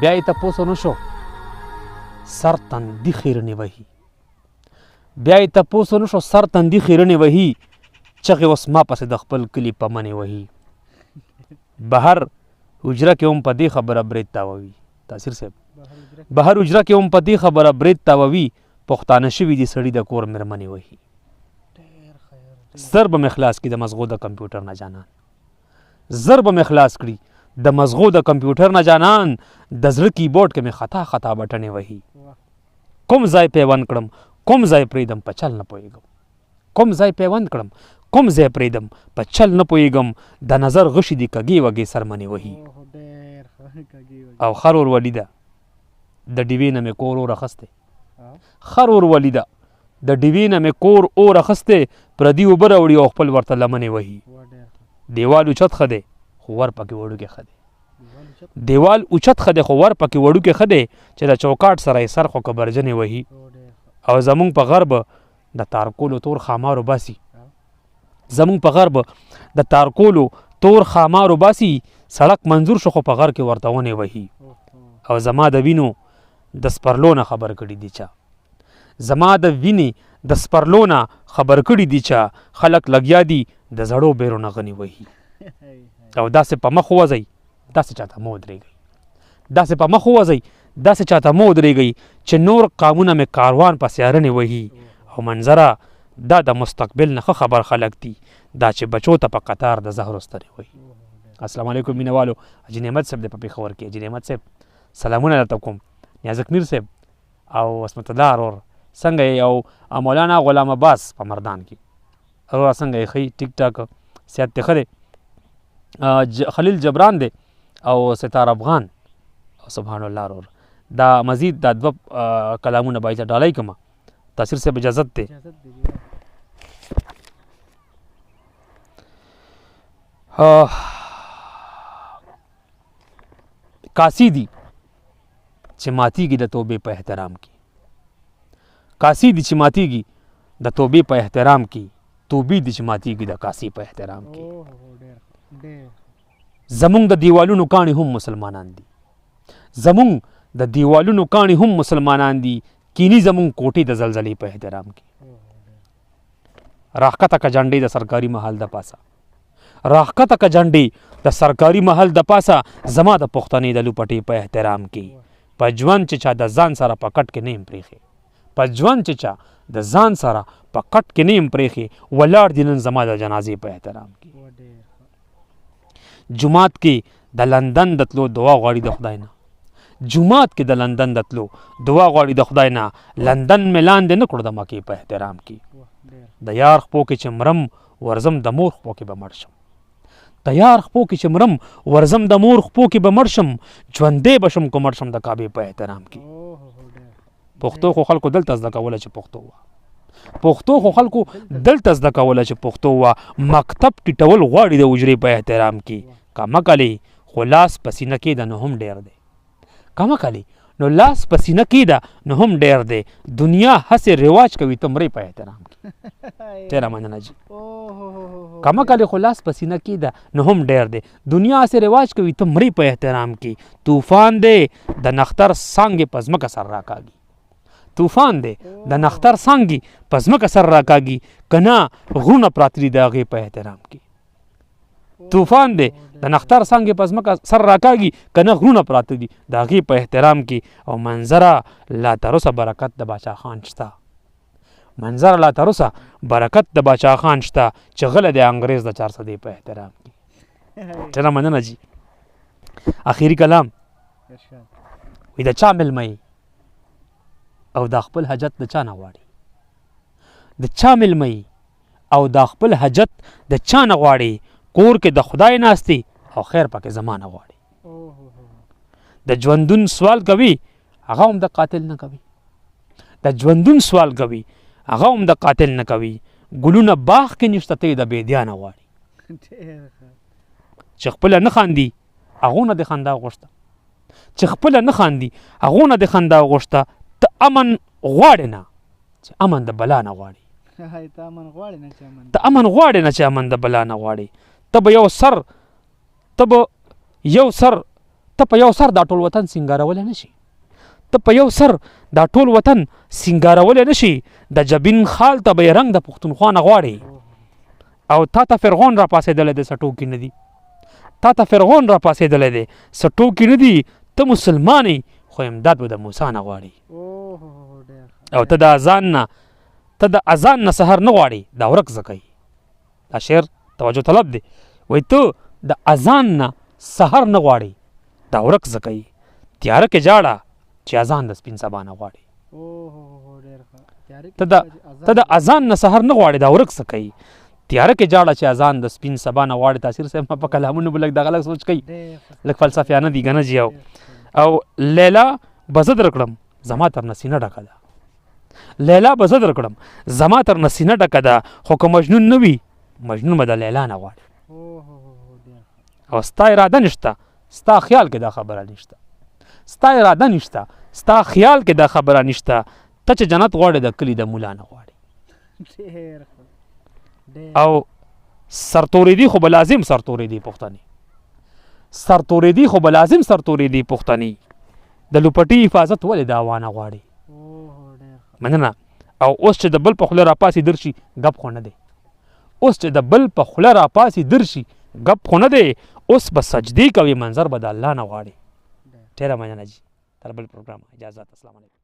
بیا یې تپوس ونه شو سر تندي خیرنې وهي بیا یې تپوس ونه شو سر تندي خیرنې وهي چغې اوس ما پسې د خپل کلي په منې وهي بهر حجره کې هم په دې خبره برید تاووي تاثیر صاحب بهر حجره کې هم په دې خبره برید تاووي پښتانه شوي دي سړي د کور مېرمنې وهي زر به مې خلاص کړي د مزغو د کمپیوټر نه جانان زر به مې خلاص کړي د مزغو د کمپیوټر نه جانان د زړه کیبورډ کې مې خطا خطا بټنې وهي کوم ځای پیوند کړم کوم ځای پرېږدم په چل نه پوهېږم کوم ځای پیوند کړم کوم ځای پرېږدم په چل نه پوهېږم د نظر غشي دي کږې وږې سرمنې وهي او خر ور ولیده د ډیوې نه مې کور اور اخستی خر ور ولیده د ډیوې نه مې کور اور اخستی پردي اوبه راوړي او خپل ورته لمنې وهي دیوال اوچت ښه دی خو ور پکې وړوکې ښه دی دیوال اوچت ښه دی خو ور پکې وړوکې ښه دی چې د چوکاټ سره یې سر خو کبرجنې وهي او زمونږ په غرب د تارکولو تور خامارو باسي زمونږ په غرب د تارکولو تور خامارو باسي سړک منظور شو خو په غر کې ورته ونې وهي او زما د وینو د سپرلو نه خبر کړي دي چا زما د وینې د سپرلو نه خبر کړي دي چا خلک لګیا دي د زړو بیرو نه غني وهي او داسې په مخ وځئ داسې چاته مه ودرېږئ داسې په مخ وځئ داسې چاته مه ودرېږئ چې نور قامونه مې کاروان په سیارنې وهي او منظره دا د مستقبل نه ښه خبر خلک دي دا چې بچو ته په قطار د زهرو سترې وهي السلام علیکم مینهوالو حاجي نعمت صاحب دی په پېښور کې حاجي نعمت صاحب سلامونه درته کوم نیازک میر صاحب او عصمت الله ورور څنګه یې او مولانا غلام عباس په مردان کې ورور څنګه یې ښه ټیک ټاک صحت دی ښه دی خلیل جبران دی او ستار افغان او سبحان الله ورور دا مزید دا دوه کلامونه باید ډالۍ کړم تاثیر صاحب اجازت دی کاسی دی چې ماتیږي د توبې په احترام کې کاسی دی چې ماتیږي د توبې په احترام کې توبې دی چې ماتیږي د کاسی په احترام کې زمونږ د دیوالونو کاڼي هم مسلمانان دي زمونږ د دیوالونو کاڼي هم مسلمانان دي کینی زمونږ کوټې د زلزلې په احترام کې راښکته که جنډې د سرکاري محل د پاسه راښکته که جنډې د سرکاري محل د پاسه زما د پښتنې د لوپټې په احترام کې په ژوند چې چا د ځان سره په کټ کې نه یم پرېښې په ژوند چې چا د ځان سره په کټ کې نه یم پرېښې ولاړ دي نن زما د جنازې په احترام کې جومات کې د لندن د تلو دعا غواړي د خدای نه جومات کې د لندن د تلو دعا غواړي د خدای نه لندن مې لاندې نه کړو د مکې په احترام کې د یار خپو کې چې مرم ورزم د مور خپو کې به مړ شم د یار خپو کې چې مرم ورزم د مور خپو کې به مړ شم ژوندی به شم که مړ شم د کعبې په احترام کې پښتو خو خلکو دلته زده کوله چې پښتو وه پښتو خو خلکو دلته زده کوله چې پښتو وه مکتب ټیټول غواړي د حجرې په احترام کې کمکلې خو لاس په سینه کېده نو هم ډېر دی کمکلې نو لاس په سینه کېده نو هم ډېر دی دنیا هسې رواج کوي ته مرې په احترام کې تیره مننه جي کمکلې خو لاس په سینه کېده نو هم ډېر دی دنیا هسې رواج کوي ته مرې په احترام کې طوفان دی د نختر څانګې په ځمکه سر راکاږي طوفان دی د نختر څانګې په ځمکه سر راکاږي که نه غرونه پراته دي د هغې په احترام کې طوفان دی د نختر څانګې په ځمکه سر راکاږي که نه غرونه پراته دي د هغې په احترام کې او منظره لا تروسه برکت د باچا خان شته منظره لا تروسه برکت د باچا خان شته چې غله د انګریز د 400 په احترام کې چله مننه جي اخیری کلام وي د چا ملمه او دا خپل حاجت د چا نه غواړي د چا ملمه او دا خپل حاجت د چا نه غواړي کور کې د خدای ناستي او خیر پکې زمانه غواړي د ژوندون سوال کوي هغه هم د قاتل نه کوي د ژوندون سوال کوي هغه هم د قاتل نه کوي ګلونه باغ کې نشته ته د بېدیانه غواړي چې خپله نه خاندي هغو نه د خندا غوښته چې خپله نه خاندي هغو نه د خندا غوښته ته امن غواړې نه چې امن د بلا نه غواړي ته امن غواړې نه چې امن د بلا نه غواړي ته به یو سر ته په یو سر دا ټول وطن سینګارولی نه شي، ته په یو سر دا ټول وطن سینګارولی نه شي. د جبین خال ته به یې رنګ د پښتونخوا نه غواړي او تا ته فرعون را پاسېدلی دی، څه ټوکې نه دي. تا ته فرعون را پاسېدلی دی، څه ټوکې نه دي. ته مسلمان یې خو امداد به د موسی نه غواړي او ته د اذان نه سحر نه غواړي، دا ورک زه کوي. دا شعر توجه طلب دی. وایي ته د اذان نه سحر نه غواړي، دا ورک زه کوي. تیاره کې جاړه چې اذان د سپین سبا نه غواړي. ته د اذان نه سحر نه غواړي، دا ورک زه کوي. تیاره کې جاړه چې اذان د سپین سبا نه غواړي. تاثیر صاحب په کلامونو به لږ دغه لږ سوچ کوي، لږ فلسفیانه دي که نه جي. او لیلا به زه درکړم زما تر نه سینه ډکه ده، لیلا به زه درکړم زما تر نه سینه ډکه ده. خو که مجنون نه وي مجنون به د لیلا نه غواړي. او ستا اراده نشته، ستا خیال کې دا خبره نشته، ستا اراده نشته، ستا خیال کې دا خبره نشته. ته چې جنت غواړې د کلي د مولا نه غواړې. او سرتورېدي خو به لازم سرتورېدي پښتني، سرتورېدي خو به لازم سرتورېدي پښتني. د لوپټي حفاظت ولې دا وانه غواړي؟ مننه. او اوس چې د بل په خوله راپاسې درشي ګپ خو نه دی، اوس چې د بل په خوله راپاسې درشي ګپ خو نه دی. اوس به سجدې کوي منظر به د الله نه غواړي. ډېره مننه جي. تر بل پروګرام اجازت. السلام علیکم.